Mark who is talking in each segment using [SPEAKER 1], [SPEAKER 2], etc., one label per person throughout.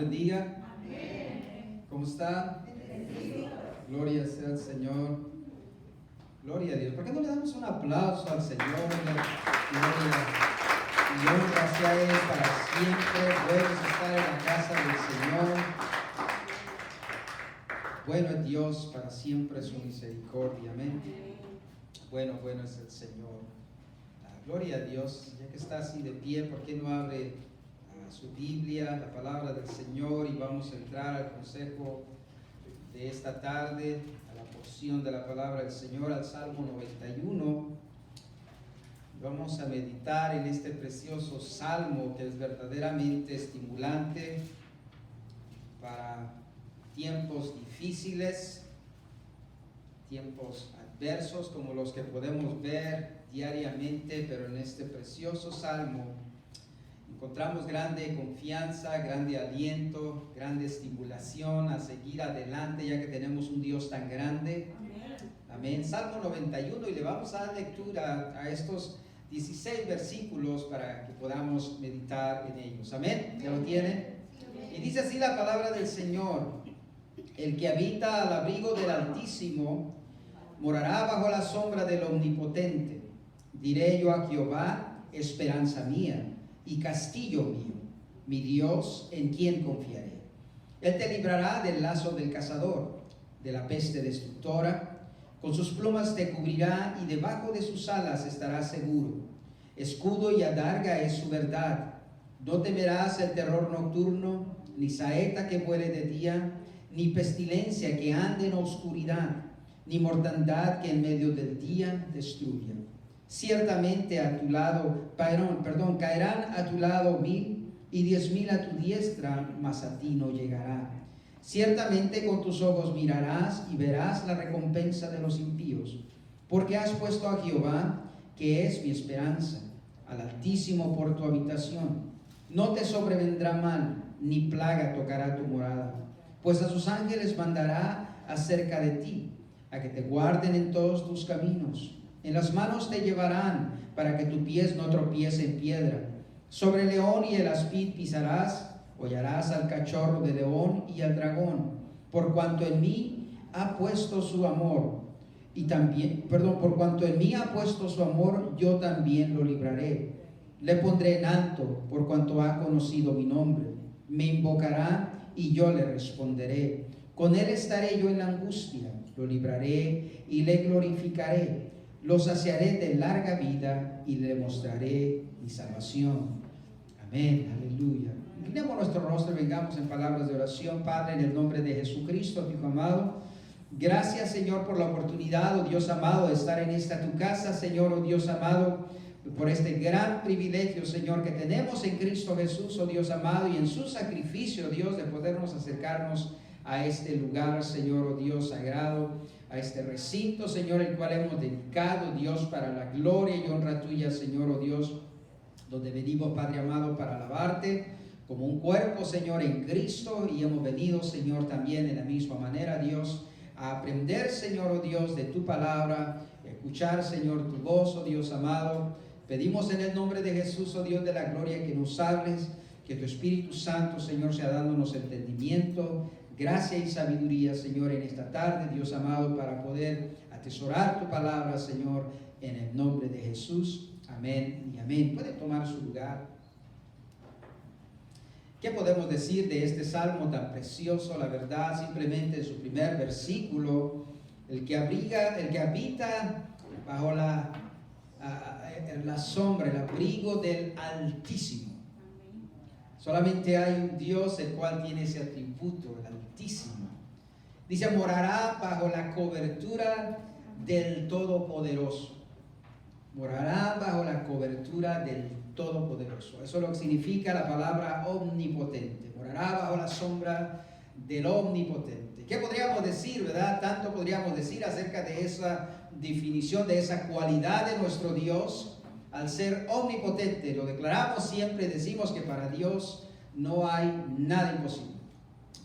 [SPEAKER 1] bendiga. ¿Cómo está? Gloria sea al Señor. Gloria a Dios. ¿Por qué no le damos un aplauso al Señor? Gloria y honra sea Él para siempre. Bueno es estar en la casa del Señor. Bueno es Dios, para siempre su misericordia. Amén. Bueno es el Señor. Gloria a Dios. Ya que está así de pie, ¿por qué no abre su Biblia, la palabra del Señor, y vamos a entrar al consejo de esta tarde, a la porción de la palabra del Señor, al Salmo 91. Vamos a meditar en este precioso salmo que es verdaderamente estimulante para tiempos difíciles, tiempos adversos como los que podemos ver diariamente, pero en este precioso salmo encontramos grande confianza, grande aliento, grande estimulación a seguir adelante, ya que tenemos un Dios tan grande. Amén. Salmo 91, y le vamos a dar lectura a estos 16 versículos para que podamos meditar en ellos. Amén. ¿Ya lo tienen? Y dice así la palabra del Señor: el que habita al abrigo del Altísimo morará bajo la sombra del Omnipotente. Diré yo a Jehová, esperanza mía y castillo mío, mi Dios, en quien confiaré. Él te librará del lazo del cazador, de la peste destructora. Con sus plumas te cubrirá y debajo de sus alas estarás seguro. Escudo y adarga es su verdad. No temerás el terror nocturno, ni saeta que vuele de día, ni pestilencia que ande en oscuridad, ni mortandad que en medio del día destruya. Ciertamente a tu lado, caerán a tu lado 1000 y 10,000 a tu diestra, mas a ti no llegará. Ciertamente con tus ojos mirarás y verás la recompensa de los impíos, porque has puesto a Jehová, que es mi esperanza, al Altísimo por tu habitación. No te sobrevendrá mal, ni plaga tocará tu morada, pues a sus ángeles mandará acerca de ti, a que te guarden en todos tus caminos. En las manos te llevarán, para que tu pies no tropiece en piedra. Sobre el león y el aspid pisarás, hollarás al cachorro de león y al dragón. Por cuanto en mí ha puesto su amor, por cuanto en mí ha puesto su amor, yo también lo libraré. Le pondré en alto, por cuanto ha conocido mi nombre. Me invocará y yo le responderé. Con él estaré yo en la angustia, lo libraré y le glorificaré. Lo saciaré de larga vida y le mostraré mi salvación. Amén, aleluya. Inclinemos nuestro rostro y vengamos en palabras de oración. Padre, en el nombre de Jesucristo, Hijo amado, gracias, Señor, por la oportunidad, oh Dios amado, de estar en esta tu casa, Señor, oh Dios amado, por este gran privilegio, Señor, que tenemos en Cristo Jesús, oh Dios amado, y en su sacrificio, Dios, de podernos acercarnos a este lugar, Señor, oh Dios sagrado, a este recinto, Señor, el cual hemos dedicado, Dios, para la gloria y honra tuya, Señor, oh Dios, donde venimos, Padre amado, para alabarte como un cuerpo, Señor, en Cristo, y hemos venido, Señor, también en la misma manera, Dios, a aprender, Señor, oh Dios, de tu palabra, escuchar, Señor, tu voz, oh Dios amado. Pedimos en el nombre de Jesús, oh Dios de la gloria, que nos hables, que tu Espíritu Santo, Señor, sea dándonos entendimiento, gracia y sabiduría, Señor, en esta tarde, Dios amado, para poder atesorar tu palabra, Señor, en el nombre de Jesús. Amén y amén. Puede tomar su lugar. ¿Qué podemos decir de este salmo tan precioso? La verdad, simplemente en su primer versículo, el que habita bajo la sombra, el abrigo del Altísimo. Solamente hay un Dios el cual tiene ese atributo, el Altísimo. Dice, morará bajo la cobertura del Todopoderoso. Morará bajo la cobertura del Todopoderoso. Eso es lo que significa la palabra omnipotente. Morará bajo la sombra del Omnipotente. ¿Qué podríamos decir, verdad? Tanto podríamos decir acerca de esa definición, de esa cualidad de nuestro Dios. Al ser omnipotente, lo declaramos siempre, decimos que para Dios no hay nada imposible.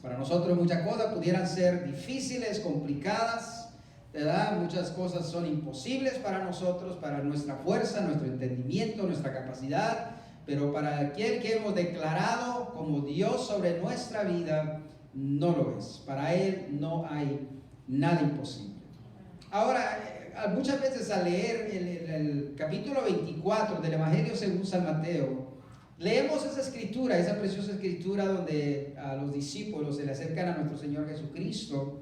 [SPEAKER 1] Para nosotros muchas cosas pudieran ser difíciles, complicadas, ¿verdad? Muchas cosas son imposibles para nosotros, para nuestra fuerza, nuestro entendimiento, nuestra capacidad, pero para aquel que hemos declarado como Dios sobre nuestra vida, no lo es. Para Él no hay nada imposible. Ahora, muchas veces al leer el capítulo 24 del Evangelio según San Mateo, leemos esa escritura, esa preciosa escritura donde a los discípulos se le acercan a nuestro Señor Jesucristo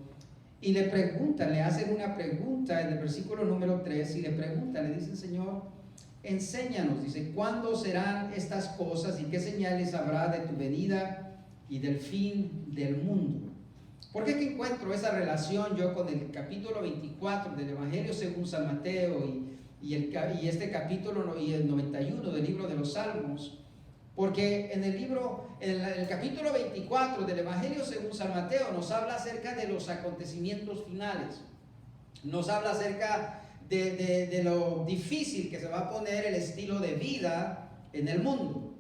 [SPEAKER 1] y le preguntan, le hacen una pregunta en el versículo número 3 y le preguntan, le dicen: Señor, enséñanos, dice, ¿cuándo serán estas cosas y qué señales habrá de tu venida y del fin del mundo? ¿Por qué que encuentro esa relación yo con el capítulo 24 del Evangelio según San Mateo y este capítulo y el 91 del libro de los Salmos? Porque en el capítulo 24 del Evangelio según San Mateo nos habla acerca de los acontecimientos finales. Nos habla acerca de lo difícil que se va a poner el estilo de vida en el mundo.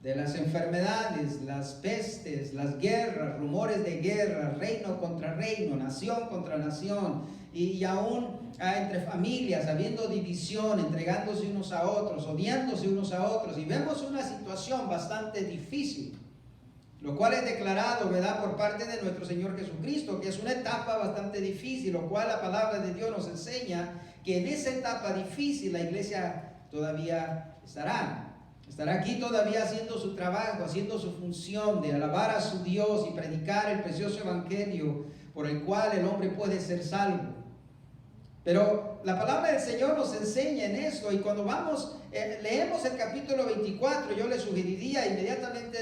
[SPEAKER 1] De las enfermedades, las pestes, las guerras, rumores de guerra, reino contra reino, nación contra nación, y aún entre familias, habiendo división, entregándose unos a otros, odiándose unos a otros, y vemos una situación bastante difícil, lo cual es declarado, ¿verdad?, por parte de nuestro Señor Jesucristo, que es una etapa bastante difícil, lo cual la palabra de Dios nos enseña que en esa etapa difícil la iglesia todavía estará aquí todavía haciendo su trabajo, haciendo su función de alabar a su Dios y predicar el precioso evangelio por el cual el hombre puede ser salvo. Pero la palabra del Señor nos enseña en esto, y cuando leemos el capítulo 24, yo le sugeriría inmediatamente,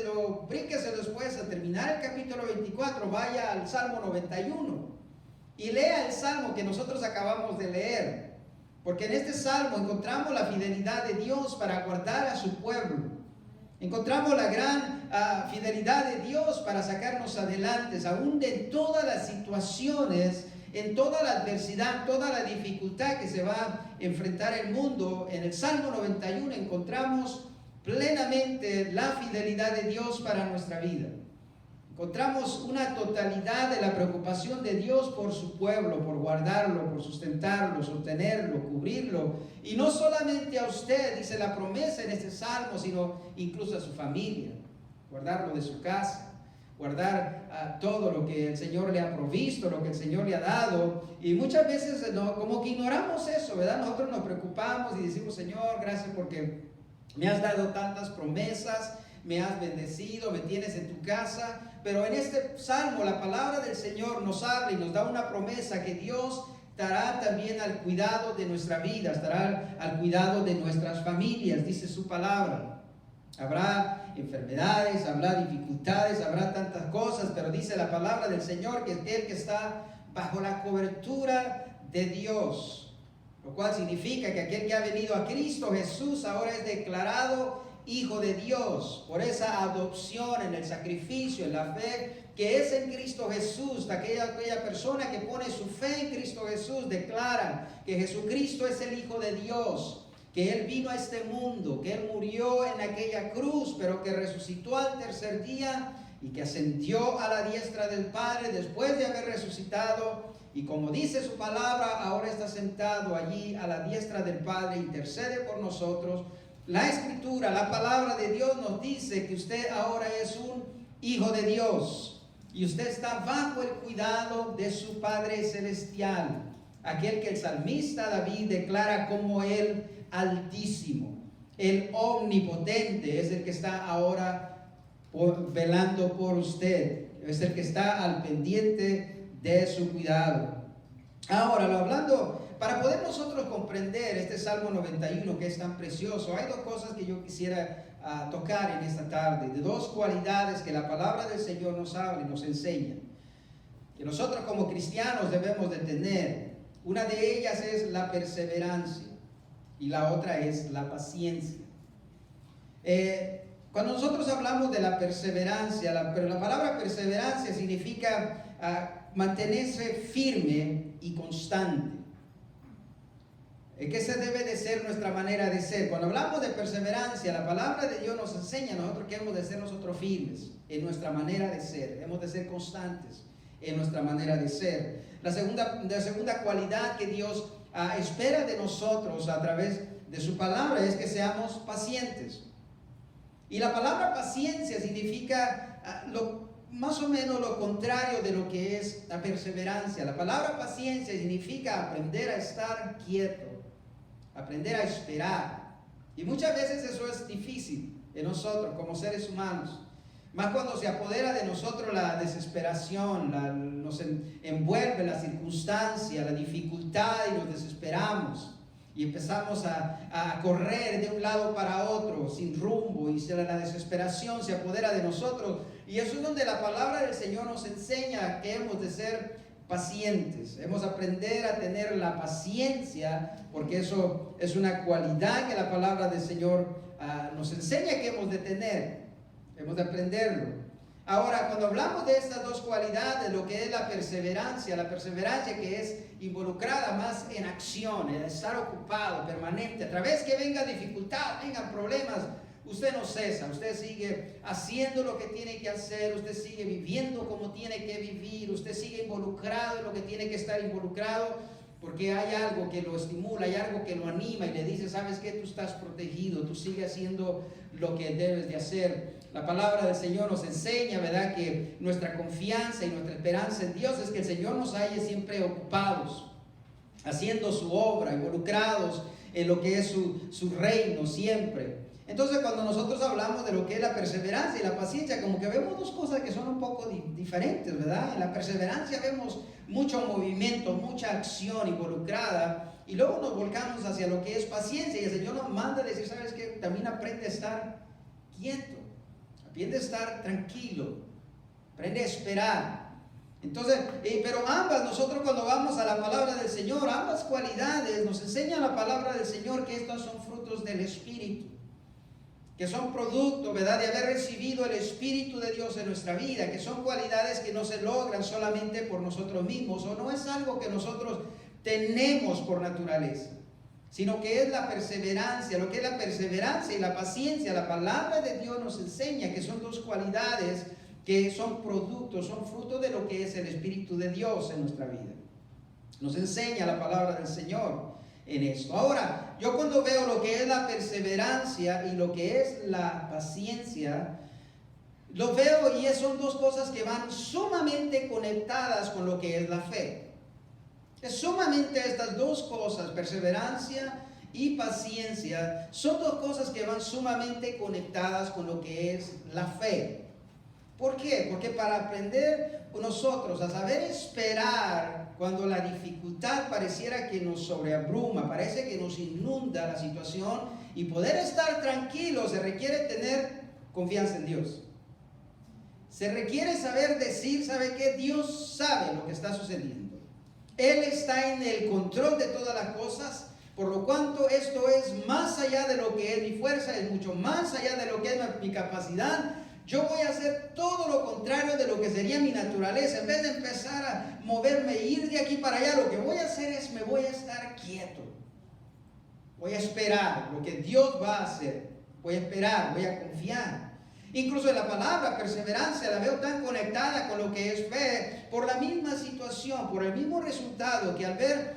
[SPEAKER 1] brínquese después a terminar el capítulo 24, vaya al Salmo 91 y lea el Salmo que nosotros acabamos de leer. Porque en este salmo encontramos la fidelidad de Dios para guardar a su pueblo. Encontramos la gran fidelidad de Dios para sacarnos adelante, aún de todas las situaciones, en toda la adversidad, toda la dificultad que se va a enfrentar el mundo. En el Salmo 91 encontramos plenamente la fidelidad de Dios para nuestra vida. Encontramos una totalidad de la preocupación de Dios por su pueblo, por guardarlo, por sustentarlo, sostenerlo, cubrirlo. Y no solamente a usted, dice la promesa en este salmo, sino incluso a su familia. Guardarlo de su casa, guardar todo lo que el Señor le ha provisto, lo que el Señor le ha dado. Y muchas veces como que ignoramos eso, ¿verdad? Nosotros nos preocupamos y decimos: Señor, gracias porque me has dado tantas promesas, me has bendecido, me tienes en tu casa. Pero en este salmo la palabra del Señor nos habla y nos da una promesa que Dios estará también al cuidado de nuestra vida, estará al cuidado de nuestras familias, dice su palabra. Habrá enfermedades, habrá dificultades, habrá tantas cosas, pero dice la palabra del Señor que es aquel que está bajo la cobertura de Dios, lo cual significa que aquel que ha venido a Cristo Jesús ahora es declarado Hijo de Dios, por esa adopción en el sacrificio, en la fe que es en Cristo Jesús. Aquella persona que pone su fe en Cristo Jesús declara que Jesucristo es el Hijo de Dios, que Él vino a este mundo, que Él murió en aquella cruz, pero que resucitó al tercer día y que ascendió a la diestra del Padre después de haber resucitado. Y como dice su palabra, ahora está sentado allí a la diestra del Padre, intercede por nosotros. La Escritura, la palabra de Dios nos dice que usted ahora es un hijo de Dios y usted está bajo el cuidado de su Padre Celestial, aquel que el salmista David declara como el Altísimo, el Omnipotente, es el que está ahora velando por usted, es el que está al pendiente de su cuidado. Ahora, hablando, para poder nosotros comprender este Salmo 91 que es tan precioso, hay dos cosas que yo quisiera tocar en esta tarde, de dos cualidades que la palabra del Señor nos habla y nos enseña, que nosotros como cristianos debemos de tener. Una de ellas es la perseverancia y la otra es la paciencia. Cuando nosotros hablamos de la perseverancia, la palabra perseverancia significa mantenerse firme y constante. ¿Qué se debe de ser nuestra manera de ser? Cuando hablamos de perseverancia, la palabra de Dios nos enseña a nosotros que hemos de ser nosotros firmes en nuestra manera de ser. Hemos de ser constantes en nuestra manera de ser. La segunda cualidad que Dios espera de nosotros a través de su palabra es que seamos pacientes. Y la palabra paciencia significa más o menos lo contrario de lo que es la perseverancia. La palabra paciencia significa aprender a estar quieto, aprender a esperar. Y muchas veces eso es difícil en nosotros como seres humanos. Más cuando se apodera de nosotros la desesperación, nos envuelve la circunstancia, la dificultad y nos desesperamos. Y empezamos a correr de un lado para otro sin rumbo y la desesperación se apodera de nosotros. Y eso es donde la palabra del Señor nos enseña que hemos de ser pacientes. Hemos de aprender a tener la paciencia, porque eso es una cualidad que la palabra del Señor nos enseña que hemos de tener. Hemos de aprenderlo. Ahora, cuando hablamos de estas dos cualidades, lo que es la perseverancia que es involucrada más en acción, en estar ocupado, permanente, a través que venga dificultad, vengan problemas, usted no cesa, usted sigue haciendo lo que tiene que hacer, usted sigue viviendo como tiene que vivir, usted sigue involucrado en lo que tiene que estar involucrado, porque hay algo que lo estimula, hay algo que lo anima y le dice, ¿sabes qué? Tú estás protegido, tú sigues haciendo lo que debes de hacer. La palabra del Señor nos enseña, ¿verdad?, que nuestra confianza y nuestra esperanza en Dios es que el Señor nos halle siempre ocupados, haciendo su obra, involucrados en lo que es su reino siempre. Entonces, cuando nosotros hablamos de lo que es la perseverancia y la paciencia, como que vemos dos cosas que son un poco diferentes, ¿verdad? En la perseverancia vemos mucho movimiento, mucha acción involucrada, y luego nos volcamos hacia lo que es paciencia, y el Señor nos manda a decir, ¿sabes qué? También aprende a estar quieto, aprende a estar tranquilo, aprende a esperar. Entonces, pero ambas, nosotros cuando vamos a la palabra del Señor, ambas cualidades nos enseña la palabra del Señor que estos son frutos del Espíritu, que son producto, ¿verdad?, de haber recibido el Espíritu de Dios en nuestra vida, que son cualidades que no se logran solamente por nosotros mismos, o no es algo que nosotros tenemos por naturaleza, sino que es la perseverancia. Lo que es la perseverancia y la paciencia, la palabra de Dios nos enseña que son dos cualidades que son productos, son fruto de lo que es el Espíritu de Dios en nuestra vida. Nos enseña la palabra del Señor en esto. Ahora, yo cuando veo lo que es la perseverancia y lo que es la paciencia, lo veo y son dos cosas que van sumamente conectadas con lo que es la fe. Es sumamente estas dos cosas, perseverancia y paciencia, son dos cosas que van sumamente conectadas con lo que es la fe. ¿Por qué? Porque para aprender nosotros a saber esperar cuando la dificultad pareciera que nos sobreabruma, parece que nos inunda la situación, y poder estar tranquilos, se requiere tener confianza en Dios. Se requiere saber decir, ¿sabe qué? Dios sabe lo que está sucediendo. Él está en el control de todas las cosas, por lo cuanto esto es más allá de lo que es mi fuerza, es mucho más allá de lo que es mi capacidad. Yo voy a hacer todo lo contrario de lo que sería mi naturaleza. En vez de empezar a moverme e ir de aquí para allá, lo que voy a hacer es me voy a estar quieto. Voy a esperar lo que Dios va a hacer. Voy a esperar, voy a confiar. Incluso en la palabra perseverancia la veo tan conectada con lo que es fe, por la misma situación, por el mismo resultado, que al ver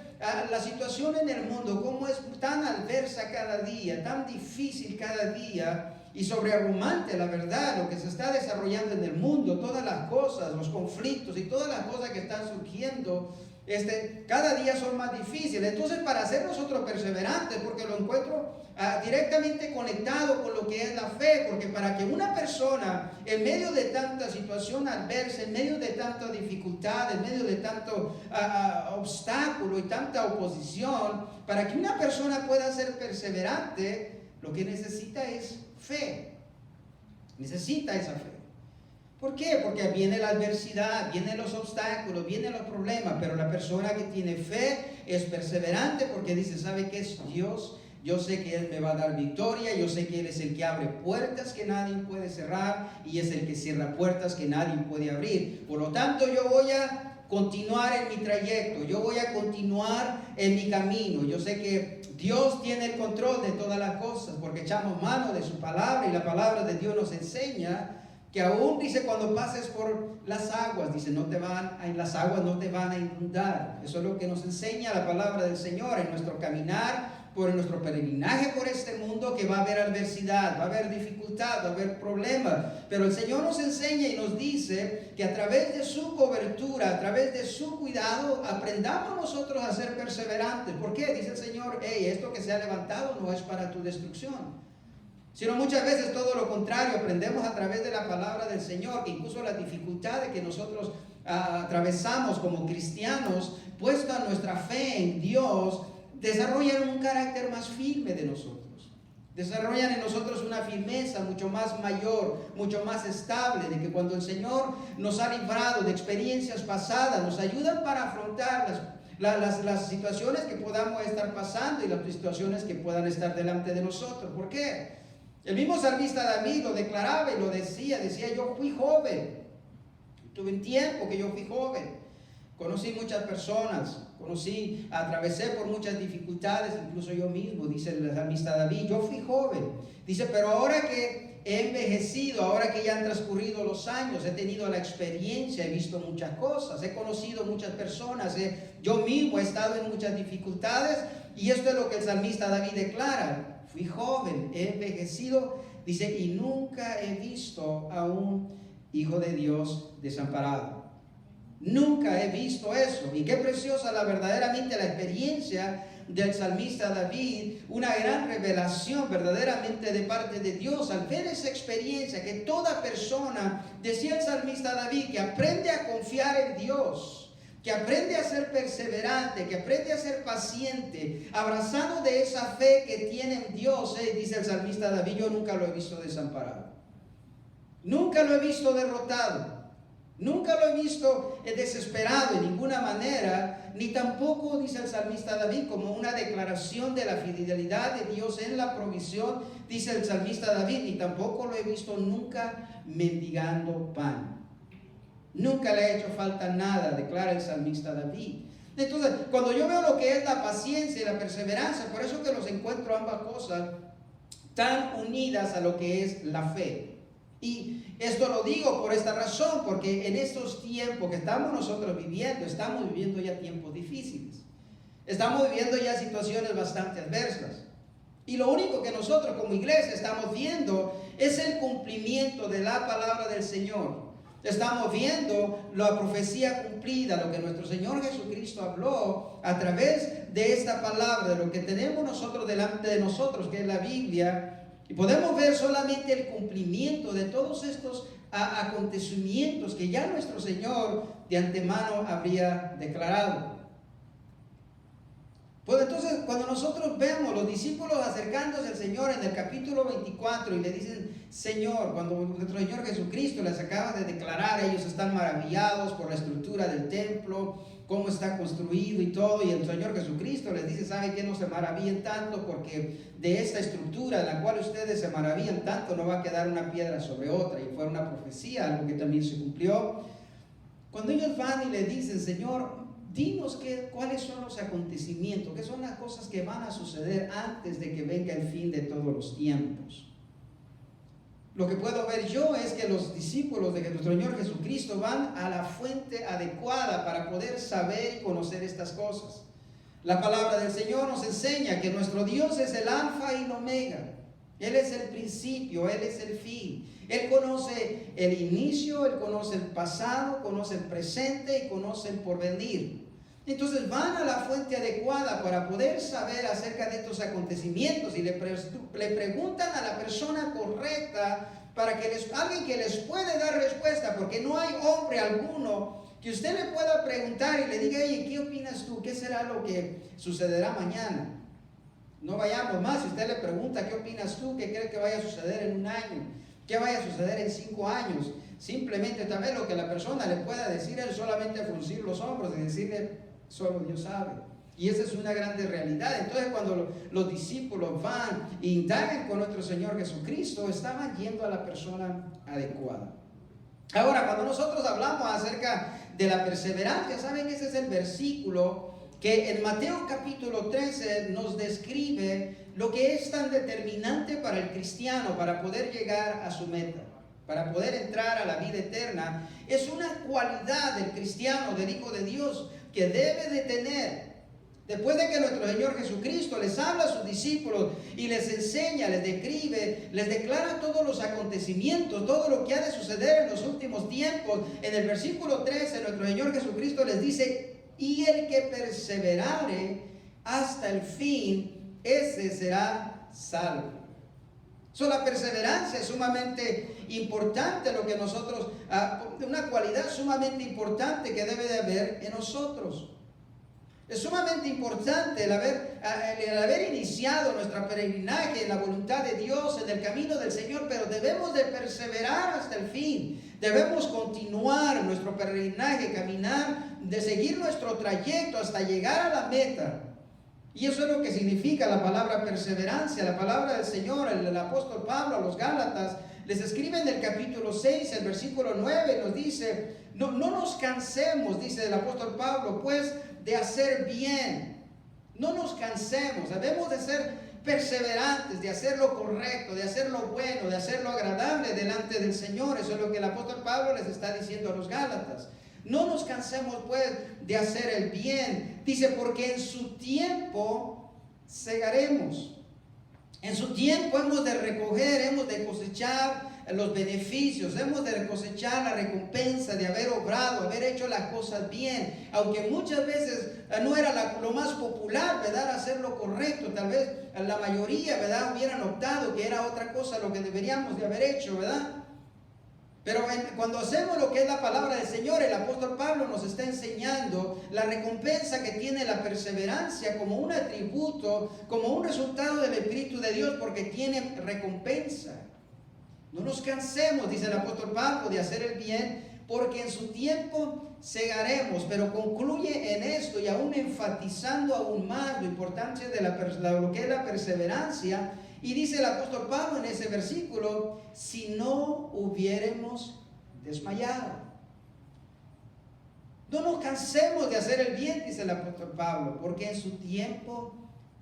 [SPEAKER 1] la situación en el mundo, cómo es tan adversa cada día, tan difícil cada día, y sobreabrumante, la verdad, lo que se está desarrollando en el mundo, todas las cosas, los conflictos y todas las cosas que están surgiendo, cada día son más difíciles. Entonces, para ser nosotros perseverantes, porque lo encuentro directamente conectado con lo que es la fe, porque para que una persona, en medio de tanta situación adversa, en medio de tanta dificultad, en medio de tanto obstáculo y tanta oposición, para que una persona pueda ser perseverante, lo que necesita es fe. Necesita esa fe. ¿Por qué? Porque viene la adversidad, vienen los obstáculos, vienen los problemas, pero la persona que tiene fe es perseverante porque dice, ¿sabe qué es Dios? Yo sé que Él me va a dar victoria, yo sé que Él es el que abre puertas que nadie puede cerrar y es el que cierra puertas que nadie puede abrir. Por lo tanto, yo voy a continuar en mi trayecto, yo voy a continuar en mi camino. Yo sé que Dios tiene el control de todas las cosas porque echamos mano de su palabra y la palabra de Dios nos enseña que aún dice cuando pases por las aguas, dice las aguas no te van a inundar. Eso es lo que nos enseña la palabra del Señor en nuestro caminar por nuestro peregrinaje por este mundo, que va a haber adversidad, va a haber dificultad, va a haber problemas. Pero el Señor nos enseña y nos dice que a través de su cobertura, a través de su cuidado, aprendamos nosotros a ser perseverantes. ¿Por qué? Dice el Señor, esto que se ha levantado no es para tu destrucción, sino muchas veces todo lo contrario. Aprendemos a través de la palabra del Señor que incluso las dificultades que nosotros atravesamos como cristianos, puesta nuestra fe en Dios, desarrollan un carácter más firme de nosotros. Desarrollan en nosotros una firmeza mucho más mayor, mucho más estable, de que cuando el Señor nos ha librado de experiencias pasadas, nos ayudan para afrontar las situaciones que podamos estar pasando y las situaciones que puedan estar delante de nosotros. ¿Por qué? El mismo salmista David lo declaraba y lo decía, yo fui joven, tuve un tiempo que yo fui joven, conocí muchas personas, atravesé por muchas dificultades, incluso yo mismo, dice el salmista David, yo fui joven, dice, pero ahora que he envejecido, ahora que ya han transcurrido los años, he tenido la experiencia, he visto muchas cosas, he conocido muchas personas, yo mismo he estado en muchas dificultades, y esto es lo que el salmista David declara. Fui joven, he envejecido, dice, y nunca he visto a un hijo de Dios desamparado. Nunca he visto eso. Y qué preciosa verdaderamente la experiencia del salmista David, una gran revelación verdaderamente de parte de Dios al ver esa experiencia que toda persona, decía el salmista David, que aprende a confiar en Dios, que aprende a ser perseverante, que aprende a ser paciente, abrazado de esa fe que tiene en Dios, dice el salmista David, yo nunca lo he visto desamparado, nunca lo he visto derrotado, nunca lo he visto desesperado en ninguna manera, ni tampoco, dice el salmista David, como una declaración de la fidelidad de Dios en la provisión, dice el salmista David, ni tampoco lo he visto nunca mendigando pan. Nunca le ha hecho falta nada, declara el salmista David. Entonces, cuando yo veo lo que es la paciencia y la perseverancia, por eso que los encuentro ambas cosas tan unidas a lo que es la fe. Y esto lo digo por esta razón, porque en estos tiempos que estamos nosotros viviendo, estamos viviendo ya tiempos difíciles. Estamos viviendo ya situaciones bastante adversas. Y lo único que nosotros como iglesia estamos viendo es el cumplimiento de la palabra del Señor. Estamos viendo la profecía cumplida, lo que nuestro Señor Jesucristo habló a través de esta palabra, de lo que tenemos nosotros delante de nosotros, que es la Biblia. Y podemos ver solamente el cumplimiento de todos estos acontecimientos que ya nuestro Señor de antemano habría declarado. Pues entonces, cuando nosotros vemos los discípulos acercándose al Señor en el capítulo 24 y le dicen, Señor, cuando nuestro Señor Jesucristo les acaba de declarar, ellos están maravillados por la estructura del templo, cómo está construido y todo, y el Señor Jesucristo les dice, ¿sabe qué? No se maravillen tanto, porque de esta estructura en la cual ustedes se maravillan tanto, no va a quedar una piedra sobre otra. Y fue una profecía, algo que también se cumplió. Cuando ellos van y le dicen, Señor, dinos cuáles son los acontecimientos, qué son las cosas que van a suceder antes de que venga el fin de todos los tiempos. Lo que puedo ver yo es que los discípulos de nuestro Señor Jesucristo van a la fuente adecuada para poder saber y conocer estas cosas. La palabra del Señor nos enseña que nuestro Dios es el alfa y el omega. Él es el principio, Él es el fin. Él conoce el inicio, Él conoce el pasado, conoce el presente y conoce el porvenir. Entonces van a la fuente adecuada para poder saber acerca de estos acontecimientos y le preguntan a la persona correcta para que alguien que les puede dar respuesta, porque no hay hombre alguno que usted le pueda preguntar y le diga, oye, ¿qué opinas tú? ¿Qué será lo que sucederá mañana? No vayamos más, si usted le pregunta, ¿qué opinas tú? ¿Qué crees que vaya a suceder en un año? ¿Qué vaya a suceder en 5 años? Simplemente tal vez lo que la persona le pueda decir es solamente fruncir los hombros y decirle, solo Dios sabe. Y esa es una grande realidad. Entonces cuando los discípulos van e indagan con nuestro Señor Jesucristo, estaban yendo a la persona adecuada. Ahora, cuando nosotros hablamos acerca de la perseverancia, ¿saben? Ese es el versículo que en Mateo capítulo 13 nos describe lo que es tan determinante para el cristiano para poder llegar a su meta, para poder entrar a la vida eterna. Es una cualidad del cristiano, del Hijo de Dios, que debe de tener. Después de que nuestro Señor Jesucristo les habla a sus discípulos y les enseña, les describe, les declara todos los acontecimientos, todo lo que ha de suceder en los últimos tiempos, en el versículo 13 nuestro Señor Jesucristo les dice: y el que perseverare hasta el fin, ese será salvo. La perseverancia es sumamente importante, lo que nosotros, una cualidad sumamente importante que debe de haber en nosotros. Es sumamente importante el haber iniciado nuestra peregrinaje en la voluntad de Dios, en el camino del Señor, pero debemos de perseverar hasta el fin. Debemos continuar nuestro peregrinaje, caminar, de seguir nuestro trayecto hasta llegar a la meta. Y eso es lo que significa la palabra perseverancia. La palabra del Señor, el apóstol Pablo a los Gálatas, les escribe en el capítulo 6, el versículo 9, nos dice: no nos cansemos, dice el apóstol Pablo, pues, de hacer bien. No nos cansemos, debemos de ser perseverantes, de hacer lo correcto, de hacer lo bueno, de hacer lo agradable delante del Señor. Eso es lo que el apóstol Pablo les está diciendo a los Gálatas. No nos cansemos pues de hacer el bien. Dice, porque en su tiempo segaremos. En su tiempo hemos de recoger, hemos de cosechar los beneficios, hemos de cosechar la recompensa de haber obrado, haber hecho las cosas bien. Aunque muchas veces no era lo más popular, ¿verdad?, hacer lo correcto. Tal vez la mayoría, ¿verdad?, hubieran optado que era otra cosa lo que deberíamos de haber hecho, ¿verdad? Pero cuando hacemos lo que es la palabra del Señor, el apóstol Pablo nos está enseñando la recompensa que tiene la perseverancia como un atributo, como un resultado del Espíritu de Dios, porque tiene recompensa. No nos cansemos, dice el apóstol Pablo, de hacer el bien, porque en su tiempo segaremos. Pero concluye en esto, y aún enfatizando aún más la importancia de lo que es la perseverancia. Y dice el apóstol Pablo en ese versículo: si no hubiéramos desmayado. No nos cansemos de hacer el bien, dice el apóstol Pablo, porque en su tiempo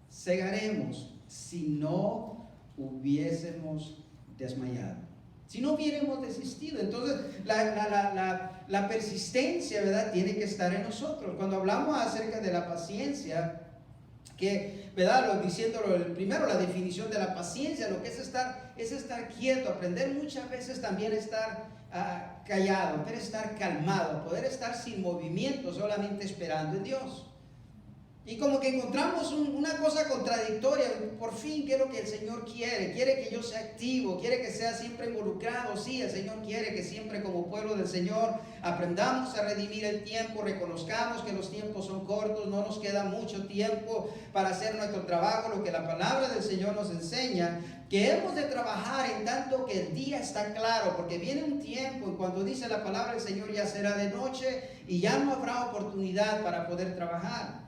[SPEAKER 1] segaremos, si no hubiésemos desmayado, si no hubiéramos desistido. Entonces la persistencia, ¿verdad?, tiene que estar en nosotros. Cuando hablamos acerca de la paciencia, que, ¿verdad?, diciéndolo primero, la definición de la paciencia, lo que es estar quieto, aprender muchas veces también estar callado, poder estar calmado, poder estar sin movimiento, solamente esperando en Dios. Y como que encontramos una cosa contradictoria. Por fin, ¿qué es lo que el Señor quiere? Quiere que yo sea activo, quiere que sea siempre involucrado. Sí, el Señor quiere que siempre como pueblo del Señor aprendamos a redimir el tiempo, reconozcamos que los tiempos son cortos, no nos queda mucho tiempo para hacer nuestro trabajo, lo que la palabra del Señor nos enseña, que hemos de trabajar en tanto que el día está claro, porque viene un tiempo y cuando dice la palabra del Señor ya será de noche y ya no habrá oportunidad para poder trabajar.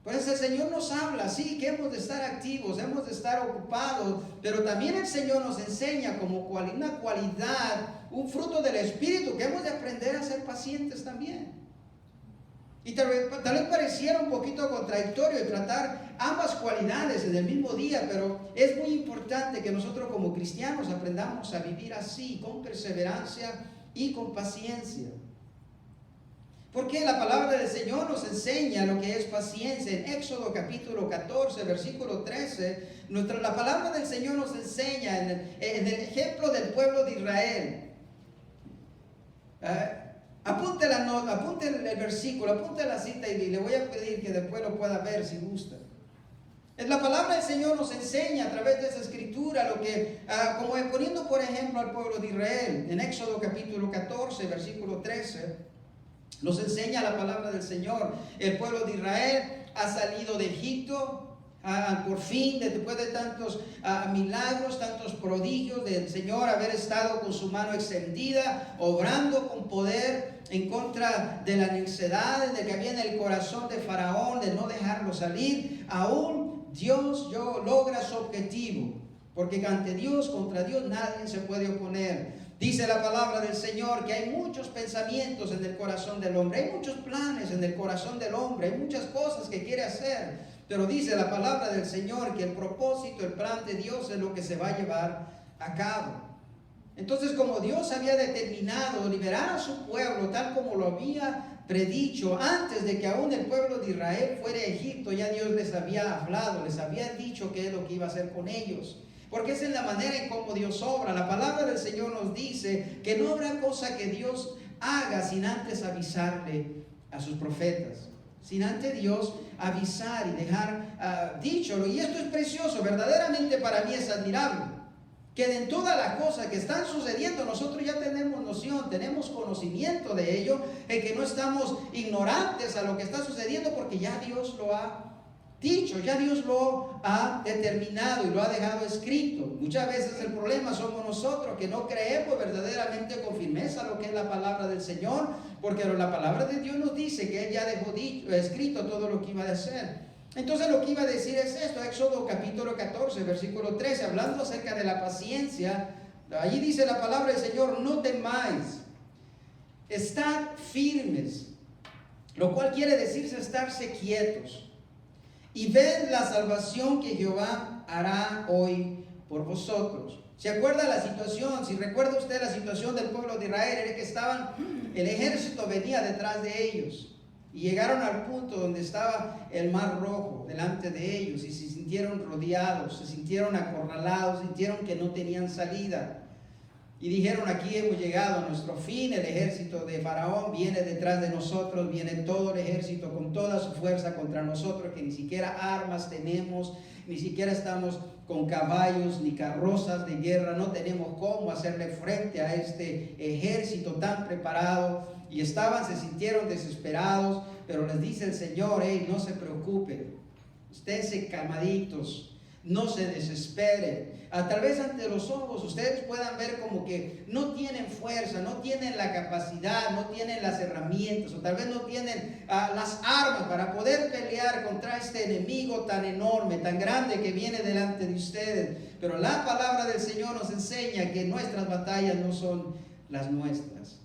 [SPEAKER 1] Pues el Señor nos habla, sí, que hemos de estar activos, hemos de estar ocupados, pero también el Señor nos enseña como una cualidad, un fruto del Espíritu, que hemos de aprender a ser pacientes también. Y tal vez pareciera un poquito contradictorio tratar ambas cualidades en el mismo día, pero es muy importante que nosotros como cristianos aprendamos a vivir así, con perseverancia y con paciencia. Porque la palabra del Señor nos enseña lo que es paciencia. En Éxodo capítulo 14, versículo 13, la palabra del Señor nos enseña en el ejemplo del pueblo de Israel. Apunte el versículo, apunte la cita y le voy a pedir que después lo pueda ver si gusta. La palabra del Señor nos enseña a través de esa escritura lo que, como poniendo por ejemplo al pueblo de Israel, en Éxodo capítulo 14, versículo 13, nos enseña la palabra del Señor. El pueblo de Israel ha salido de Egipto, por fin, después de tantos milagros, tantos prodigios del Señor, haber estado con su mano extendida, obrando con poder en contra de la necedad de que había en el corazón de Faraón, de no dejarlo salir. Aún Dios logra su objetivo, porque ante Dios, contra Dios nadie se puede oponer. Dice la palabra del Señor que hay muchos pensamientos en el corazón del hombre, hay muchos planes en el corazón del hombre, hay muchas cosas que quiere hacer, pero dice la palabra del Señor que el propósito, el plan de Dios es lo que se va a llevar a cabo. Entonces, como Dios había determinado liberar a su pueblo, tal como lo había predicho antes de que aún el pueblo de Israel fuera a Egipto, ya Dios les había hablado, les había dicho qué es lo que iba a hacer con ellos. Porque esa es la manera en cómo Dios obra. La palabra del Señor nos dice que no habrá cosa que Dios haga sin antes avisarle a sus profetas, sin antes Dios avisar y dejar dicho. Y esto es precioso, verdaderamente para mí es admirable, que en todas las cosas que están sucediendo nosotros ya tenemos noción, tenemos conocimiento de ello, en que no estamos ignorantes a lo que está sucediendo, porque ya Dios lo ha dicho, ya Dios lo ha determinado y lo ha dejado escrito. Muchas veces el problema somos nosotros, que no creemos verdaderamente con firmeza lo que es la palabra del Señor, porque la palabra de Dios nos dice que Él ya dejó escrito todo lo que iba a hacer. Entonces lo que iba a decir es esto, Éxodo capítulo 14, versículo 13, hablando acerca de la paciencia. Allí dice la palabra del Señor: no temáis, estad firmes, lo cual quiere decirse estarse quietos, y ved la salvación que Jehová hará hoy por vosotros. ¿Se acuerda la situación? Si recuerda usted la situación del pueblo de Israel, era que el ejército venía detrás de ellos. Y llegaron al punto donde estaba el mar rojo delante de ellos y se sintieron rodeados, se sintieron acorralados, sintieron que no tenían salida. Y dijeron: aquí hemos llegado a nuestro fin, el ejército de Faraón viene detrás de nosotros, viene todo el ejército con toda su fuerza contra nosotros, que ni siquiera armas tenemos, ni siquiera estamos con caballos ni carrozas de guerra, no tenemos cómo hacerle frente a este ejército tan preparado. Y se sintieron desesperados, pero les dice el Señor: hey, no se preocupen, esténse calmaditos, no se desesperen. Tal vez ante los ojos ustedes puedan ver como que no tienen fuerza, no tienen la capacidad, no tienen las herramientas, o tal vez no tienen las armas para poder pelear contra este enemigo tan enorme, tan grande que viene delante de ustedes. Pero la palabra del Señor nos enseña que nuestras batallas no son las nuestras.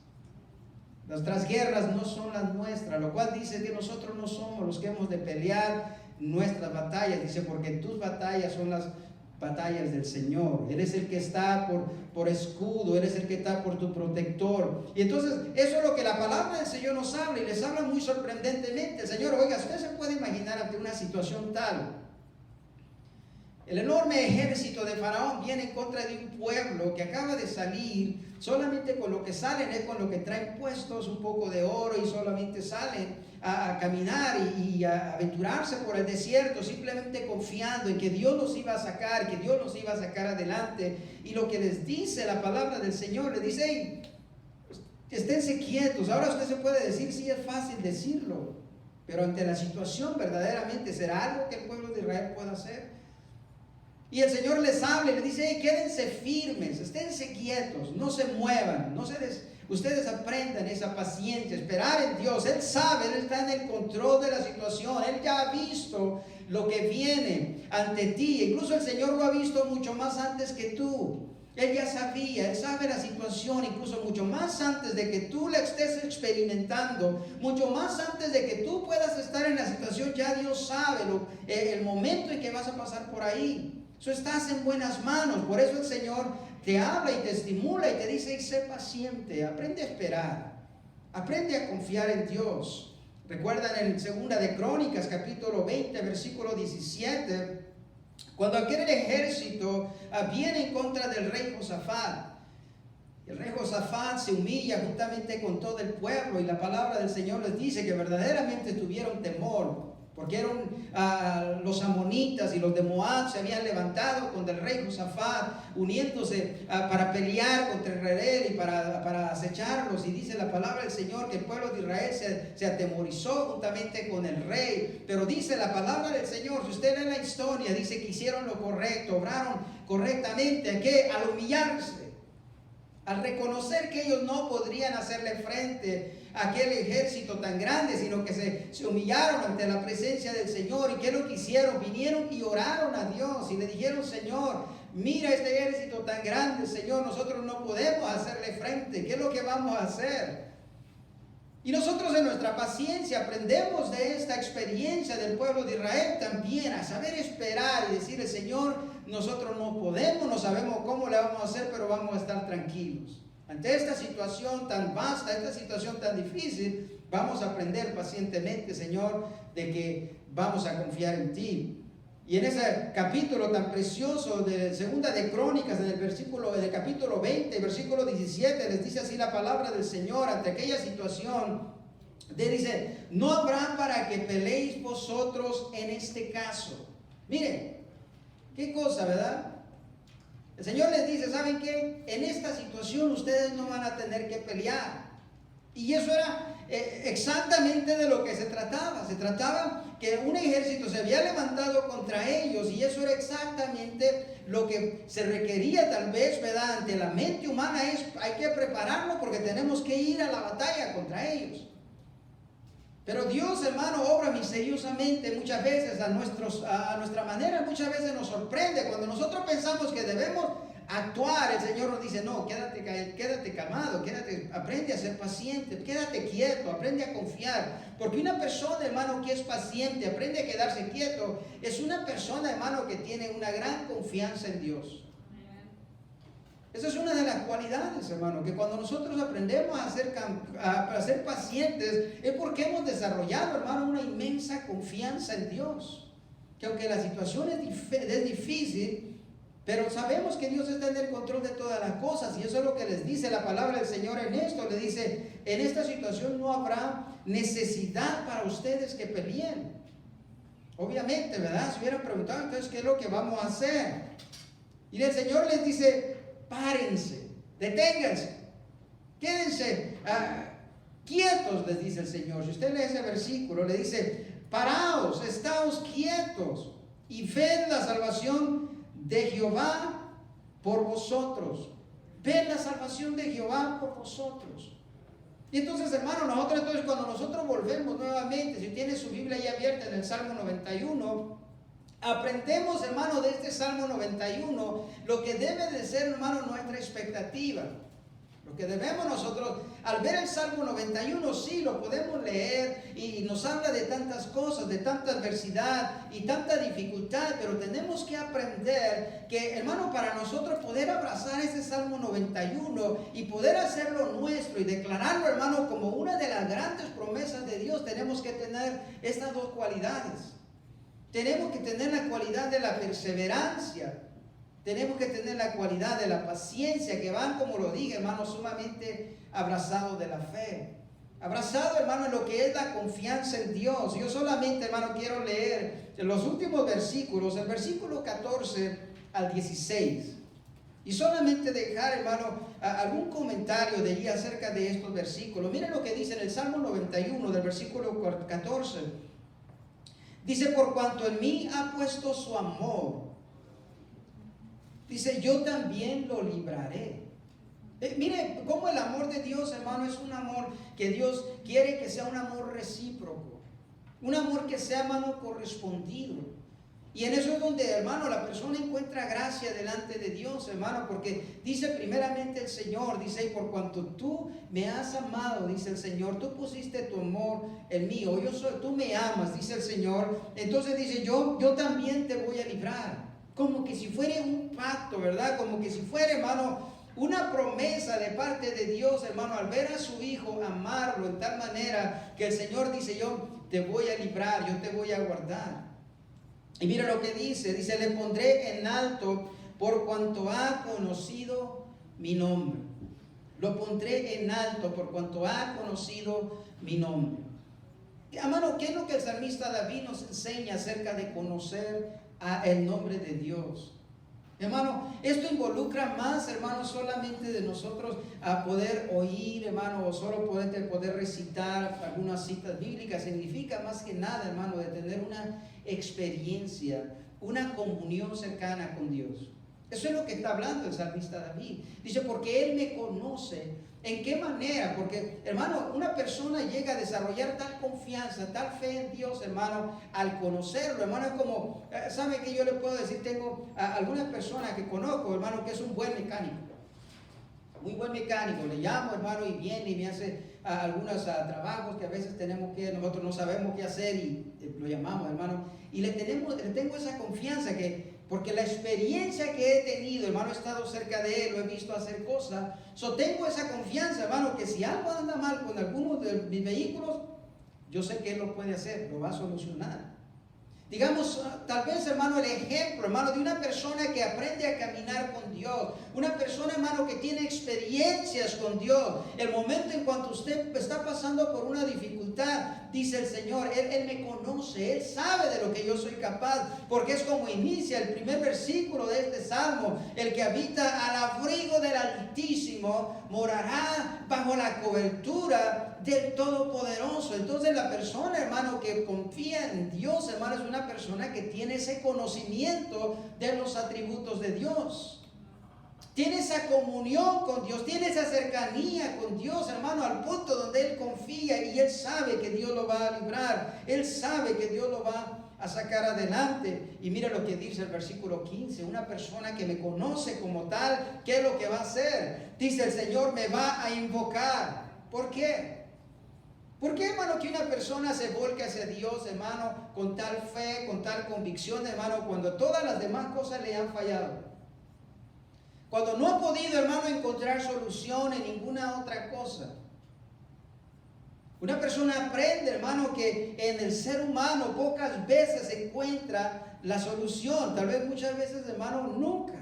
[SPEAKER 1] Nuestras guerras no son las nuestras, lo cual dice que nosotros no somos los que hemos de pelear nuestras batallas. Dice: porque tus batallas son las batallas del Señor. Él es el que está por escudo, Él es el que está por tu protector. Y entonces eso es lo que la palabra del Señor nos habla, y les habla muy sorprendentemente. El Señor, oiga, usted se puede imaginar ante una situación tal. El enorme ejército de Faraón viene en contra de un pueblo que acaba de salir. Solamente con lo que salen es con lo que traen puestos, un poco de oro, y solamente salen a caminar y a aventurarse por el desierto, simplemente confiando en que Dios los iba a sacar, que Dios los iba a sacar adelante. Y lo que les dice la palabra del Señor, les dice: hey, esténse quietos. Ahora usted se puede decir, sí, es fácil decirlo, pero ante la situación verdaderamente, ¿será algo que el pueblo de Israel pueda hacer? Y el Señor les habla y les dice: hey, quédense firmes, esténse quietos, no se muevan, ustedes aprendan esa paciencia, esperar en Dios. Él sabe, Él está en el control de la situación, Él ya ha visto lo que viene ante ti. Incluso el Señor lo ha visto mucho más antes que tú. Él ya sabía, Él sabe la situación, incluso mucho más antes de que tú la estés experimentando, mucho más antes de que tú puedas estar en la situación. Ya Dios sabe el momento en que vas a pasar por ahí. Estás en buenas manos. Por eso el Señor te habla y te estimula y te dice: sé paciente, aprende a esperar, aprende a confiar en Dios. Recuerdan en 2 de Crónicas capítulo 20 versículo 17, cuando aquel ejército viene en contra del rey Josafat. El rey Josafat se humilla juntamente con todo el pueblo, y la palabra del Señor les dice que verdaderamente tuvieron temor, porque los amonitas y los de Moab se habían levantado contra el rey Josafat, uniéndose para pelear contra Israel y para acecharlos. Y dice la palabra del Señor que el pueblo de Israel se atemorizó juntamente con el rey. Pero dice la palabra del Señor, si usted lee la historia, dice que hicieron lo correcto, obraron correctamente. ¿A qué? Al humillarse, al reconocer que ellos no podrían hacerle frente a aquel ejército tan grande, sino que se humillaron ante la presencia del Señor. ¿Y qué es lo que hicieron? Vinieron y oraron a Dios y le dijeron: Señor, mira este ejército tan grande, Señor, nosotros no podemos hacerle frente, ¿qué es lo que vamos a hacer? Y nosotros en nuestra paciencia aprendemos de esta experiencia del pueblo de Israel también a saber esperar y decirle, Señor, nosotros no podemos, no sabemos cómo le vamos a hacer, pero vamos a estar tranquilos. Ante esta situación tan vasta, esta situación tan difícil, vamos a aprender pacientemente, Señor, de que vamos a confiar en ti. Y en ese capítulo tan precioso de Segunda de Crónicas, en el capítulo 20, versículo 17, les dice así la palabra del Señor ante aquella situación. Dice, no habrá para que peleéis vosotros en este caso. Miren, qué cosa, ¿verdad? El Señor les dice, ¿saben qué? En esta situación ustedes no van a tener que pelear. Y eso era exactamente de lo que se trataba. Se trataba que un ejército se había levantado contra ellos y eso era exactamente lo que se requería tal vez, ¿verdad? Ante la mente humana hay que prepararnos porque tenemos que ir a la batalla contra ellos. Pero Dios, hermano, obra misteriosamente muchas veces a nuestra manera, muchas veces nos sorprende. Cuando nosotros pensamos que debemos actuar, el Señor nos dice, no, quédate calmado, aprende a ser paciente, quédate quieto, aprende a confiar. Porque una persona, hermano, que es paciente, aprende a quedarse quieto, es una persona, hermano, que tiene una gran confianza en Dios. Esa es una de las cualidades, hermano, que cuando nosotros aprendemos a ser pacientes, es porque hemos desarrollado, hermano, una inmensa confianza en Dios. Que aunque la situación es difícil, pero sabemos que Dios está en el control de todas las cosas. Y eso es lo que les dice la palabra del Señor en esto. Le dice, en esta situación no habrá necesidad para ustedes que peleen. Obviamente, ¿verdad? Se hubieran preguntado, entonces, ¿qué es lo que vamos a hacer? Y el Señor les dice, párense, deténganse, quédense quietos, les dice el Señor. Si usted lee ese versículo, le dice, paraos, estáos quietos y ved la salvación de Jehová por vosotros. Ved la salvación de Jehová por vosotros. Y entonces, hermano, cuando nosotros volvemos nuevamente, si tiene su Biblia ahí abierta en el Salmo 91, aprendemos, hermano, de este Salmo 91 lo que debe de ser, hermano, nuestra expectativa. Lo que debemos nosotros, al ver el Salmo 91, sí, lo podemos leer y nos habla de tantas cosas, de tanta adversidad y tanta dificultad, pero tenemos que aprender que, hermano, para nosotros poder abrazar ese Salmo 91 y poder hacerlo nuestro y declararlo, hermano, como una de las grandes promesas de Dios, tenemos que tener estas dos cualidades. Tenemos que tener la cualidad de la perseverancia. Tenemos que tener la cualidad de la paciencia, que van, como lo dije, hermano, sumamente abrazados de la fe. Abrazado, hermano, en lo que es la confianza en Dios. Yo solamente, hermano, quiero leer los últimos versículos, el versículo 14 al 16. Y solamente dejar, hermano, algún comentario de allí acerca de estos versículos. Miren lo que dice en el Salmo 91, del versículo 14. Dice, por cuanto en mí ha puesto su amor, dice, yo también lo libraré. Mire cómo el amor de Dios, hermano, es un amor que Dios quiere que sea un amor recíproco. Un amor que sea, hermano, correspondido. Y en eso es donde, hermano, la persona encuentra gracia delante de Dios, hermano, porque dice primeramente el Señor, dice, y por cuanto tú me has amado, dice el Señor, tú pusiste tu amor en mí, o tú me amas, dice el Señor, entonces dice, yo también te voy a librar. Como que si fuera un pacto, ¿verdad? Como que si fuera, hermano, una promesa de parte de Dios, hermano, al ver a su Hijo, amarlo en tal manera que el Señor dice, yo te voy a librar, yo te voy a guardar. Y mira lo que dice, le pondré en alto por cuanto ha conocido mi nombre. Lo pondré en alto por cuanto ha conocido mi nombre. Hermano, ¿qué es lo que el salmista David nos enseña acerca de conocer el nombre de Dios? Hermano, esto involucra más, hermano, solamente de nosotros a poder oír, hermano, o solo poder recitar algunas citas bíblicas. Significa más que nada, hermano, de tener una experiencia, una comunión cercana con Dios. Eso es lo que está hablando el salmista David. Dice, porque Él me conoce. ¿En qué manera? Porque, hermano, una persona llega a desarrollar tal confianza, tal fe en Dios, hermano, al conocerlo, hermano, es como, ¿sabe qué yo le puedo decir? Tengo a alguna persona que conozco, hermano, que es un buen mecánico. muy buen mecánico, le llamo, hermano, y viene y me hace algunos trabajos que a veces nosotros no sabemos qué hacer y lo llamamos, hermano, y le tengo esa confianza porque la experiencia que he tenido, hermano, he estado cerca de él, lo he visto hacer cosas, tengo esa confianza, hermano, que si algo anda mal con alguno de mis vehículos, yo sé que él lo puede hacer, lo va a solucionar. Digamos, tal vez, hermano, el ejemplo, hermano, de una persona que aprende a caminar con Dios. Una persona, hermano, que tiene experiencias con Dios. El momento en cuanto usted está pasando por una dificultad, dice el Señor, Él me conoce, Él sabe de lo que yo soy capaz. Porque es como inicia el primer versículo de este Salmo. El que habita al abrigo del Altísimo morará bajo la cobertura del Todopoderoso. Entonces la persona, hermano, que confía en Dios, hermano, es una persona que tiene ese conocimiento de los atributos de Dios. Tiene esa comunión con Dios, tiene esa cercanía con Dios, hermano, al punto donde él confía y él sabe que Dios lo va a librar. Él sabe que Dios lo va a sacar adelante. Y mira lo que dice el versículo 15. Una persona que me conoce como tal, ¿qué es lo que va a hacer? Dice el Señor, me va a invocar. ¿Por qué? ¿Por qué, hermano, que una persona se volque hacia Dios, hermano, con tal fe, con tal convicción, hermano, cuando todas las demás cosas le han fallado? Cuando no ha podido, hermano, encontrar solución en ninguna otra cosa. Una persona aprende, hermano, que en el ser humano pocas veces se encuentra la solución. Tal vez muchas veces, hermano, nunca.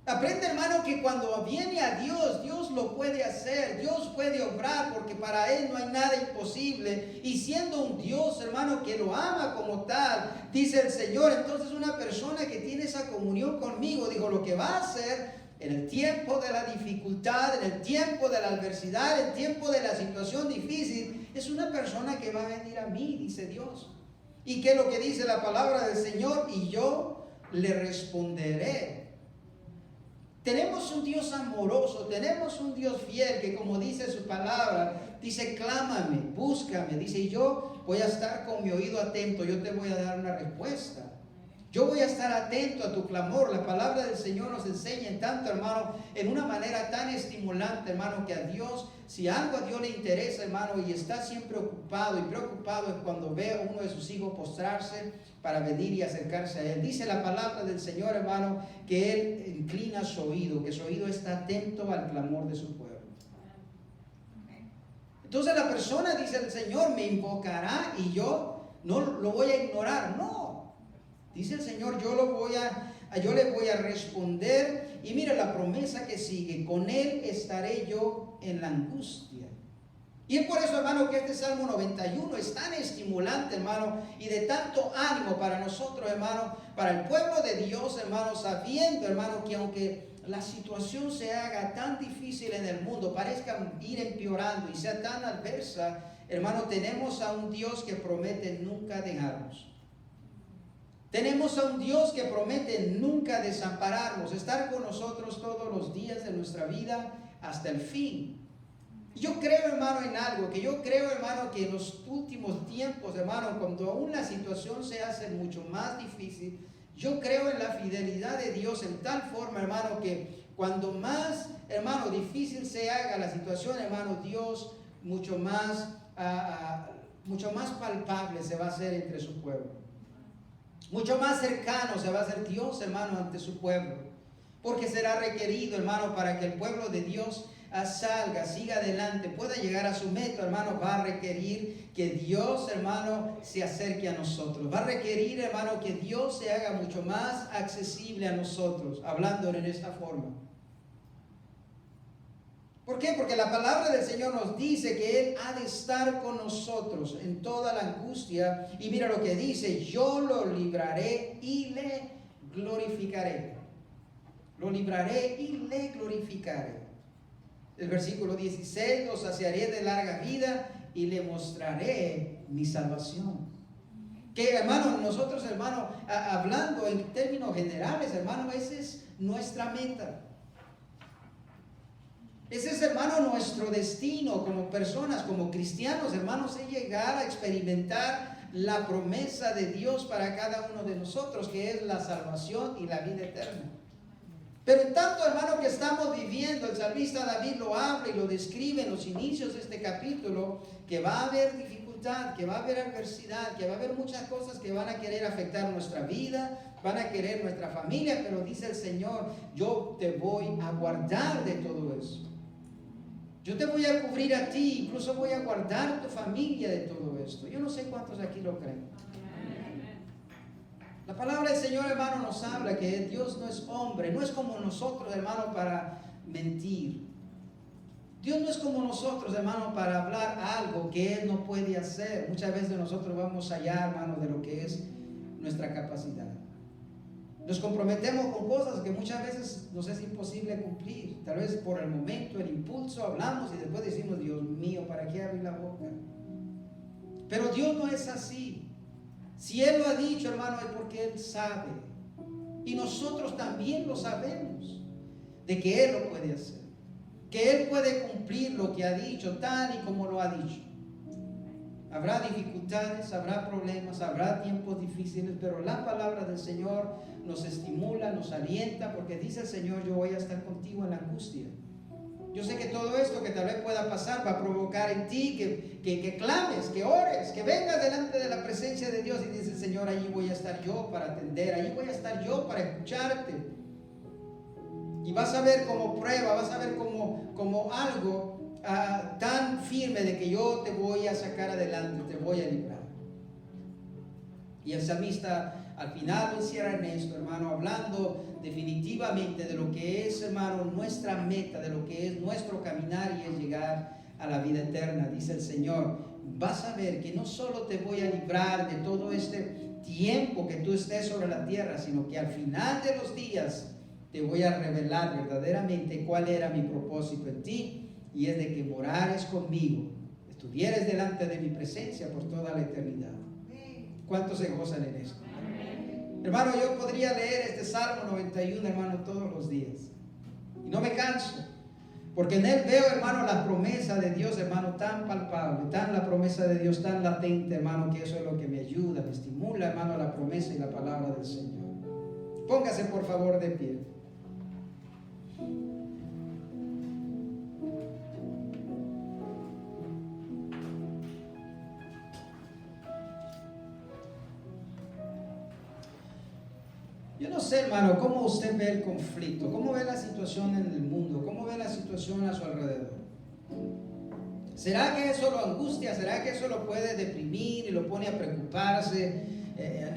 [SPEAKER 1] Aprende, hermano, que cuando viene a Dios, Dios lo puede hacer, Dios puede obrar, porque para Él no hay nada imposible. Y siendo un Dios, hermano, que lo ama como tal, dice el Señor, entonces una persona que tiene esa comunión conmigo, digo, lo que va a hacer en el tiempo de la dificultad, en el tiempo de la adversidad, en el tiempo de la situación difícil, es una persona que va a venir a mí, dice Dios. ¿Y qué es lo que dice la palabra del Señor? Y yo le responderé. Tenemos un Dios amoroso, tenemos un Dios fiel que, como dice su palabra, dice, clámame, búscame, dice, y yo voy a estar con mi oído atento, yo te voy a dar una respuesta. Yo voy a estar atento a tu clamor. La palabra del Señor nos enseña en tanto, hermano, en una manera tan estimulante, hermano, que a Dios, si algo a Dios le interesa, hermano, y está siempre ocupado y preocupado es cuando ve a uno de sus hijos postrarse para venir y acercarse a Él. Dice la palabra del Señor, hermano, que Él inclina su oído, que su oído está atento al clamor de su pueblo. Entonces la persona, dice el Señor, me invocará y yo no lo voy a ignorar. No. Dice el Señor, yo le voy a responder. Y mira la promesa que sigue, con Él estaré yo en la angustia. Y es por eso, hermano, que este Salmo 91 es tan estimulante, hermano, y de tanto ánimo para nosotros, hermano, para el pueblo de Dios, hermano, sabiendo, hermano, que aunque la situación se haga tan difícil en el mundo, parezca ir empeorando y sea tan adversa, hermano, tenemos a un Dios que promete nunca dejarnos. Tenemos a un Dios que promete nunca desampararnos, estar con nosotros todos los días de nuestra vida hasta el fin. Yo creo, hermano, en algo, que yo creo, hermano, que en los últimos tiempos, hermano, cuando aún la situación se hace mucho más difícil, yo creo en la fidelidad de Dios en tal forma, hermano, que cuando más, hermano, difícil se haga la situación, hermano, Dios mucho más palpable se va a hacer entre su pueblo. Mucho más cercano se va a hacer Dios, hermano, ante su pueblo. Porque será requerido, hermano, para que el pueblo de Dios salga, siga adelante, pueda llegar a su meta, hermano, va a requerir que Dios, hermano, se acerque a nosotros. Va a requerir, hermano, que Dios se haga mucho más accesible a nosotros, hablando en esta forma. ¿Por qué? Porque la palabra del Señor nos dice que Él ha de estar con nosotros en toda la angustia. Y mira lo que dice, yo lo libraré y le glorificaré. Lo libraré y le glorificaré. El versículo 16, lo saciaré de larga vida y le mostraré mi salvación. Que, hermano, nosotros, hermano, hablando en términos generales, hermano, esa es nuestra meta. Ese es, hermano, nuestro destino como personas, como cristianos, hermanos, es llegar a experimentar la promesa de Dios para cada uno de nosotros, que es la salvación y la vida eterna. Pero en tanto, hermano, que estamos viviendo, el salmista David lo habla y lo describe en los inicios de este capítulo, que va a haber dificultad, que va a haber adversidad, que va a haber muchas cosas que van a querer afectar nuestra vida, van a querer nuestra familia, pero dice el Señor, yo te voy a guardar de todo eso. Yo te voy a cubrir a ti, incluso voy a guardar tu familia de todo esto. Yo no sé cuántos aquí lo creen. La palabra del Señor, hermano, nos habla que Dios no es hombre, no es como nosotros, hermano, para mentir. Dios no es como nosotros, hermano, para hablar algo que Él no puede hacer. Muchas veces nosotros vamos allá, hermano, de lo que es nuestra capacidad. Nos comprometemos con cosas que muchas veces nos es imposible cumplir. Tal vez por el momento, el impulso, hablamos y después decimos, Dios mío, ¿para qué abrir la boca? Pero Dios no es así. Si Él lo ha dicho, hermano, es porque Él sabe. Y nosotros también lo sabemos, de que Él lo puede hacer. Que Él puede cumplir lo que ha dicho, tal y como lo ha dicho. Habrá dificultades, habrá problemas, habrá tiempos difíciles, pero la palabra del Señor nos estimula, nos alienta, porque dice el Señor, yo voy a estar contigo en la angustia. Yo sé que todo esto que tal vez pueda pasar va a provocar en ti que clames, que ores, que vengas delante de la presencia de Dios y dice el Señor, allí voy a estar yo para atender, allí voy a estar yo para escucharte. Y vas a ver como prueba, vas a ver como algo tan firme de que yo te voy a sacar adelante, te voy a librar. Y el salmista al final lo encierra en esto, hermano, hablando definitivamente de lo que es, hermano, nuestra meta, de lo que es nuestro caminar y es llegar a la vida eterna. Dice el Señor, vas a ver que no solo te voy a librar de todo este tiempo que tú estés sobre la tierra, sino que al final de los días te voy a revelar verdaderamente cuál era mi propósito en ti. Y es de que morares conmigo, estuvieres delante de mi presencia por toda la eternidad. ¿Cuántos se gozan en esto? Hermano, yo podría leer este Salmo 91, hermano, todos los días. Y no me canso. Porque en él veo, hermano, la promesa de Dios, hermano, tan palpable, la promesa de Dios tan latente, hermano, que eso es lo que me ayuda, me estimula, hermano, la promesa y la palabra del Señor. Póngase, por favor, de pie. Yo no sé, hermano, cómo usted ve el conflicto, cómo ve la situación en el mundo, cómo ve la situación a su alrededor. ¿Será que eso lo angustia? ¿Será que eso lo puede deprimir y lo pone a preocuparse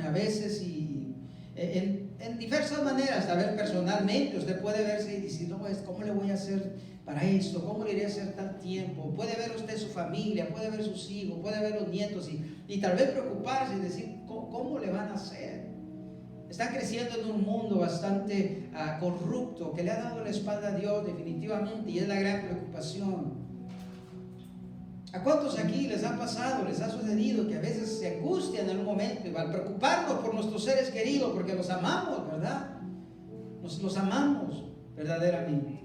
[SPEAKER 1] a veces y en diversas maneras? A ver, personalmente usted puede verse y decir, no, ¿cómo le voy a hacer para esto? ¿Cómo le iré a hacer tal tiempo? Puede ver usted su familia, puede ver sus hijos, puede ver los nietos y tal vez preocuparse y decir, ¿cómo le van a hacer? Están creciendo en un mundo bastante corrupto, que le ha dado la espalda a Dios definitivamente, y es la gran preocupación. ¿A cuántos aquí les ha pasado, les ha sucedido que a veces se angustian en un momento y al preocuparnos por nuestros seres queridos, porque los amamos, ¿verdad? Los amamos verdaderamente.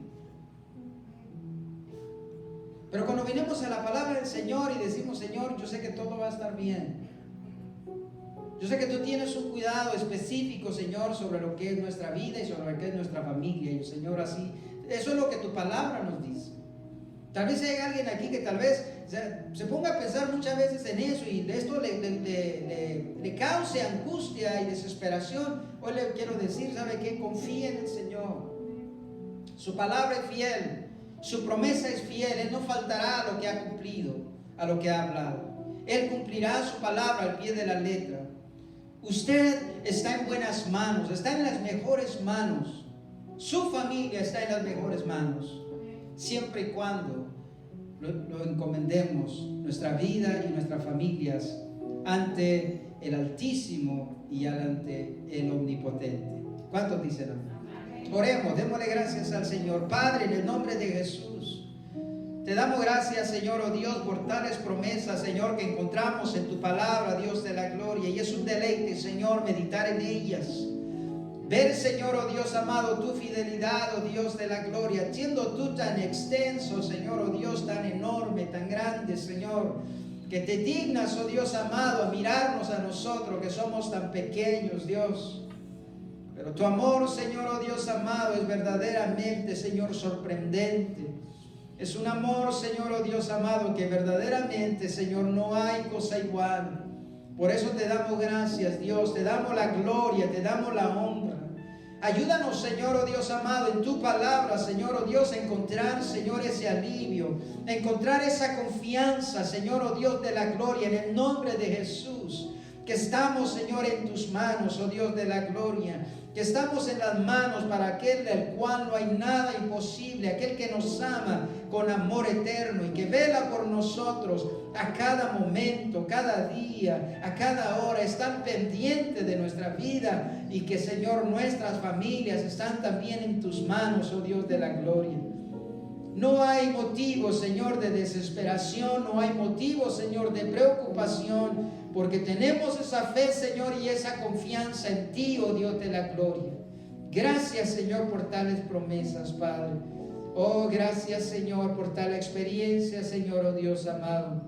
[SPEAKER 1] Pero cuando venimos a la palabra del Señor y decimos, Señor, yo sé que todo va a estar bien. Yo sé que tú tienes un cuidado específico, Señor, sobre lo que es nuestra vida y sobre lo que es nuestra familia. Y, Señor, así, eso es lo que tu palabra nos dice. Tal vez hay alguien aquí que tal vez se ponga a pensar muchas veces en eso y esto le cause angustia y desesperación. Hoy le quiero decir, ¿sabe qué? Confía en el Señor. Su palabra es fiel, su promesa es fiel. Él no faltará a lo que ha cumplido, a lo que ha hablado. Él cumplirá su palabra al pie de la letra. Usted está en buenas manos, está en las mejores manos. Su familia está en las mejores manos, siempre y cuando lo encomendemos, nuestra vida y nuestras familias, ante el Altísimo y ante el Omnipotente. ¿Cuántos dicen amén? Oremos, démosle gracias al Señor. Padre, en el nombre de Jesús, te damos gracias, Señor, oh Dios, por tales promesas, Señor, que encontramos en tu palabra, Dios de la gloria. Y es un deleite, Señor, meditar en ellas. Ver, Señor, oh Dios amado, tu fidelidad, oh Dios de la gloria, siendo tú tan extenso, Señor, oh Dios, tan enorme, tan grande, Señor, que te dignas, oh Dios amado, a mirarnos a nosotros, que somos tan pequeños, Dios. Pero tu amor, Señor, oh Dios amado, es verdaderamente, Señor, sorprendente. Es un amor, Señor, oh Dios amado, que verdaderamente, Señor, no hay cosa igual. Por eso te damos gracias, Dios, te damos la gloria, te damos la honra. Ayúdanos, Señor, oh Dios amado, en tu palabra, Señor, oh Dios, a encontrar, Señor, ese alivio, a encontrar esa confianza, Señor, oh Dios de la gloria, en el nombre de Jesús. Que estamos, Señor, en tus manos, oh Dios de la gloria. Que estamos en las manos para aquel del cual no hay nada imposible, aquel que nos ama con amor eterno y que vela por nosotros a cada momento, cada día, a cada hora, están pendientes de nuestra vida y que, Señor, nuestras familias están también en tus manos, oh Dios de la gloria. No hay motivo, Señor, de desesperación, no hay motivo, Señor, de preocupación, porque tenemos esa fe, Señor, y esa confianza en ti, oh Dios de la gloria. Gracias, Señor, por tales promesas, Padre. Oh, gracias, Señor, por tal experiencia, Señor, oh Dios amado.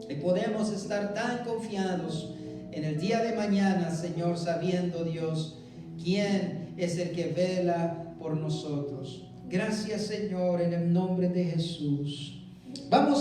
[SPEAKER 1] Y podemos estar tan confiados en el día de mañana, Señor, sabiendo, Dios, quién es el que vela por nosotros. Gracias, Señor, en el nombre de Jesús. Vamos